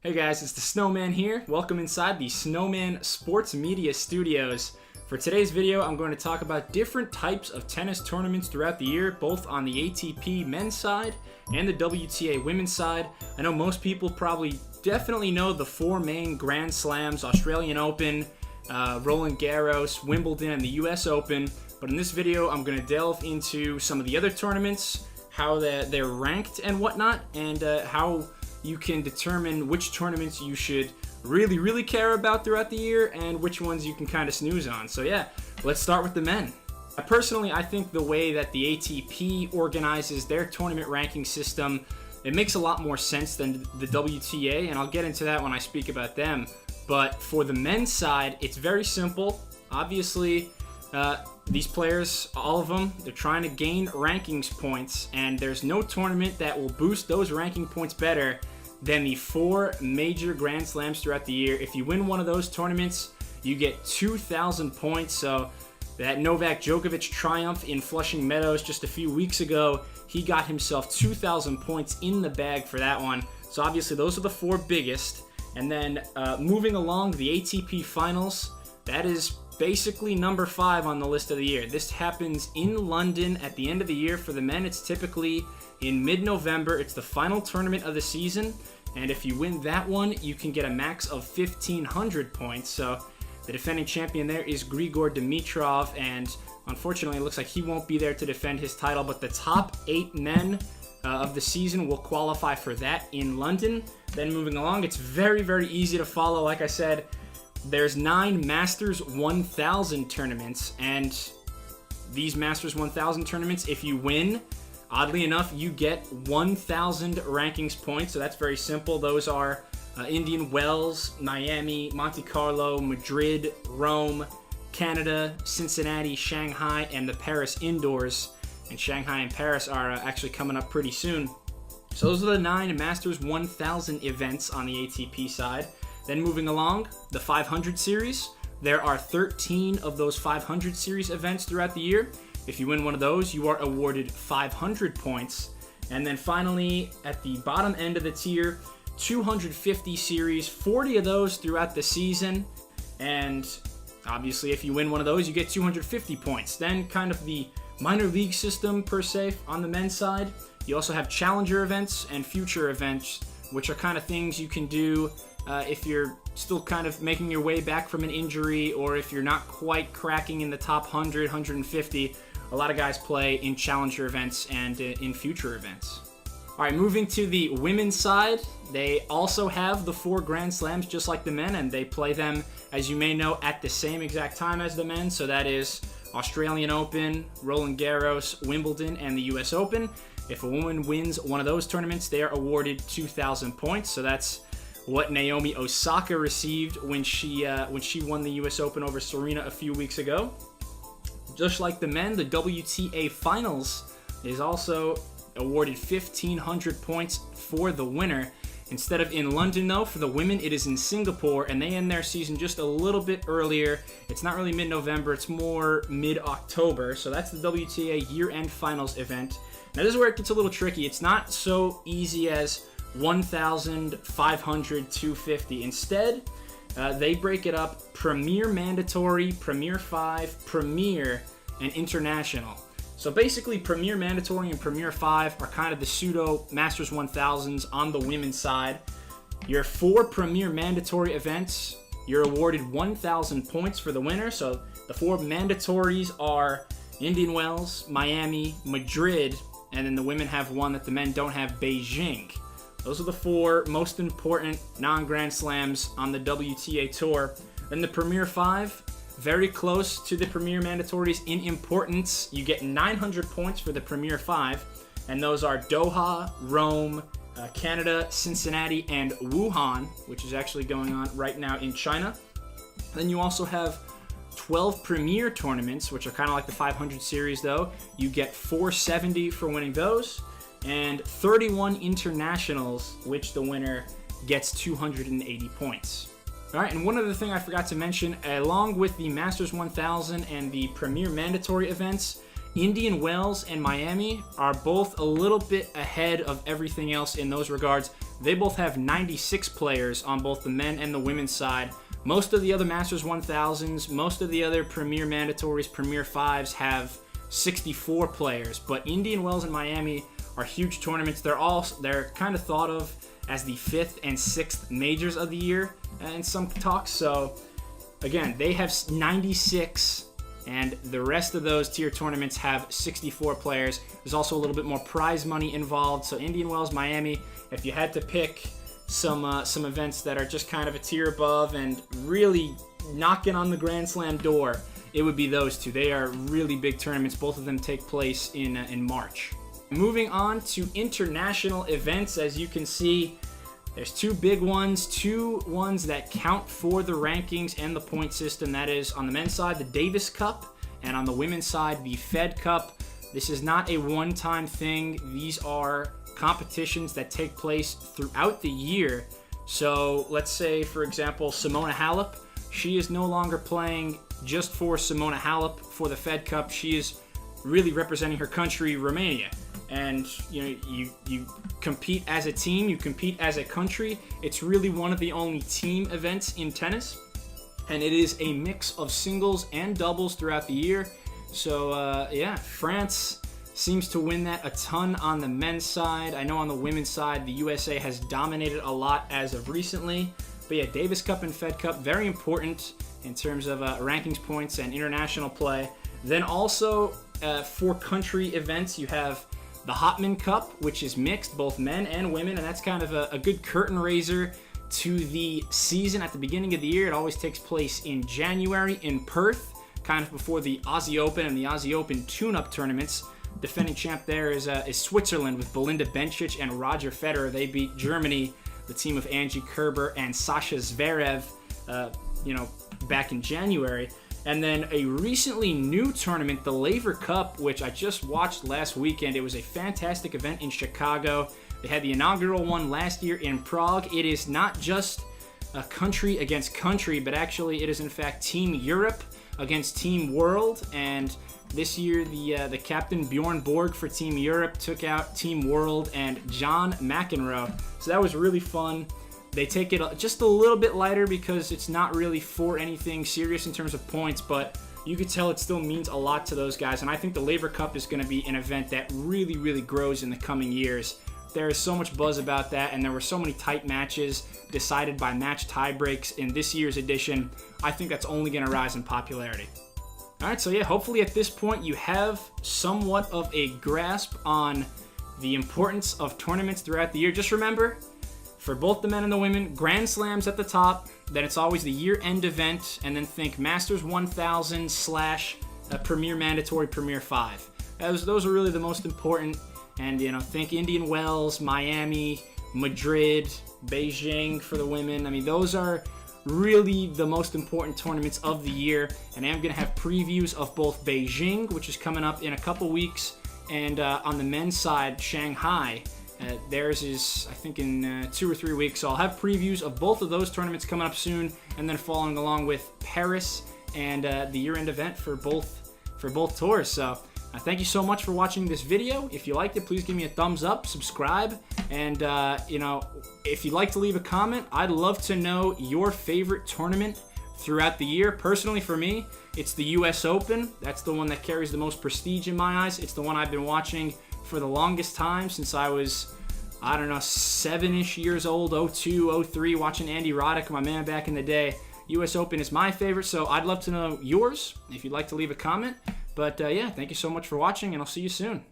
Hey guys, it's the Snowman here. Welcome inside the Snowman Sports Media Studios. For today's video, I'm going to talk about different types of tennis tournaments throughout the year, both on the ATP men's side and the WTA women's side. I know most people probably definitely know the four main Grand Slams: Australian Open, Roland Garros, Wimbledon, and the US Open. But in this video, I'm going to delve into some of the other tournaments, how they're ranked and whatnot, and how you can determine which tournaments you should really care about throughout the year and which ones you can kind of snooze on. So yeah, let's start with the men. Personally, I think the way that the ATP organizes their tournament ranking system, it makes a lot more sense than the WTA, and I'll get into that when I speak about them. But for the men's side, it's very simple. Obviously, these players, all of them, they're trying to gain rankings points, and there's no tournament that will boost those ranking points better than the four major Grand Slams throughout the year. If you win one of those tournaments, you get 2,000 points. So that Novak Djokovic triumph in Flushing Meadows just a few weeks ago, he got himself 2,000 points in the bag for that one. So obviously those are the four biggest. And then moving along, the ATP Finals, that is basically number 5 on the list of the year. This happens in London at the end of the year. For the men, it's typically in mid-November. It's the final tournament of the season, and if you win that one, you can get a max of 1,500 points. So the defending champion there is Grigor Dimitrov, and unfortunately it looks like he won't be there to defend his title, but the top 8 men of the season will qualify for that in London. Then moving along, it's very easy to follow. Like I said, there's 9 Masters 1000 tournaments, and these Masters 1000 tournaments, if you win, oddly enough, you get 1,000 rankings points. So that's very simple. Those are Indian Wells, Miami, Monte Carlo, Madrid, Rome, Canada, Cincinnati, Shanghai, and the Paris indoors. And Shanghai and Paris are actually coming up pretty soon. So those are the 9 Masters 1000 events on the ATP side. Then moving along, the 500 series. There are 13 of those 500 series events throughout the year. If you win one of those, you are awarded 500 points. And then finally, at the bottom end of the tier, 250 series, 40 of those throughout the season. And obviously, if you win one of those, you get 250 points. Then kind of the minor league system, per se, on the men's side. You also have challenger events and future events, which are kind of things you can do if you're still kind of making your way back from an injury, or if you're not quite cracking in the top 100, 150. A lot of guys play in challenger events and in future events. All right, moving to the women's side, they also have the 4 Grand Slams just like the men, and they play them, as you may know, at the same exact time as the men. So that is Australian Open, Roland Garros, Wimbledon, and the US Open. If a woman wins one of those tournaments, they are awarded 2,000 points. So that's what Naomi Osaka received when she won the US Open over Serena a few weeks ago. Just like the men, the WTA Finals is also awarded 1,500 points for the winner. Instead of in London, though, for the women, it is in Singapore, and they end their season just a little bit earlier. It's not really mid-November, it's more mid-October. So that's the WTA year-end finals event. Now, this is where it gets a little tricky. It's not so easy as 1,000, 500, 250. Instead, they break it up: Premier Mandatory, Premier 5, Premier, and International. So basically, Premier Mandatory and Premier 5 are kind of the pseudo Masters 1000s on the women's side. Your 4 Premier Mandatory events, you're awarded 1,000 points for the winner. So the 4 mandatories are Indian Wells, Miami, Madrid, and then the women have one that the men don't have, Beijing. Those are the 4 most important non-Grand Slams on the WTA Tour. Then the Premier 5, very close to the Premier Mandatories in importance. You get 900 points for the Premier 5, and those are Doha, Rome, Canada, Cincinnati, and Wuhan, which is actually going on right now in China. Then you also have 12 Premier tournaments, which are kind of like the 500 series, though. You get 470 for winning those, and 31 internationals, which the winner gets 280 points. All right, and one other thing I forgot to mention, along with the Masters 1000 and the Premier Mandatory events, Indian Wells and Miami are both a little bit ahead of everything else in those regards. They both have 96 players on both the men and the women's side. Most of the other Masters 1000s, most of the other Premier Mandatories, Premier 5s have 64 players. But Indian Wells and Miami are huge tournaments. They're kind of thought of as the 5th and 6th majors of the year in some talks. So again, they have 96, and the rest of those tier tournaments have 64 players. There's also a little bit more prize money involved. So Indian Wells, Miami, if you had to pick some events that are just kind of a tier above and really knocking on the Grand Slam door, it would be those two. They are really big tournaments. Both of them take place in March. Moving on to international events, as you can see, there's two big ones, two ones that count for the rankings and the point system. That is, on the men's side, the Davis Cup, and on the women's side, the Fed Cup. This is not a one-time thing. These are competitions that take place throughout the year. So let's say, for example, Simona Halep. She is no longer playing just for Simona Halep for the Fed Cup. She is really representing her country, Romania. And you compete as a team, you compete as a country. It's really one of the only team events in tennis, and it is a mix of singles and doubles throughout the year. So yeah, France seems to win that a ton on the men's side. I know on the women's side, the USA has dominated a lot as of recently. But yeah, Davis Cup and Fed Cup, very important in terms of rankings points and international play. Then also for country events, you have the Hopman Cup, which is mixed, both men and women, and that's kind of a good curtain raiser to the season at the beginning of the year. It always takes place in January in Perth, kind of before the Aussie Open and the Aussie Open tune-up tournaments. Defending champ there is Switzerland with Belinda Bencic and Roger Federer. They beat Germany, the team of Angie Kerber and Sasha Zverev, back in January. And then a recently new tournament, the Laver Cup, which I just watched last weekend. It was a fantastic event in Chicago. They had the inaugural one last year in Prague. It is not just a country against country, but actually it is in fact Team Europe against Team World. And this year, the captain Bjorn Borg for Team Europe took out Team World and John McEnroe. So that was really fun. They take it just a little bit lighter because it's not really for anything serious in terms of points, but you could tell it still means a lot to those guys. And I think the Laver Cup is going to be an event that really, really grows in the coming years. There is so much buzz about that, and there were so many tight matches decided by match tie breaks in this year's edition. I think that's only going to rise in popularity. All right, so yeah, hopefully at this point you have somewhat of a grasp on the importance of tournaments throughout the year. Just remember, for both the men and the women, Grand Slams at the top, then it's always the year-end event, and then think Masters 1000 / Premier Mandatory, Premier 5. Those are really the most important, and think Indian Wells, Miami, Madrid, Beijing for the women. I mean, those are really the most important tournaments of the year, and I am going to have previews of both Beijing, which is coming up in a couple weeks, and on the men's side, Shanghai. Theirs is, I think, in 2 or 3 weeks. So I'll have previews of both of those tournaments coming up soon, and then following along with Paris and the year-end event for both tours. So thank you so much for watching this video. If you liked it, please give me a thumbs up, subscribe, and if you'd like to leave a comment, I'd love to know your favorite tournament throughout the year. Personally, for me, it's the US Open. That's the one that carries the most prestige in my eyes. It's the one I've been watching for the longest time, since I was, 7-ish years old, 02, 03, watching Andy Roddick, my man back in the day. US Open is my favorite, so I'd love to know yours if you'd like to leave a comment. But yeah, thank you so much for watching, and I'll see you soon.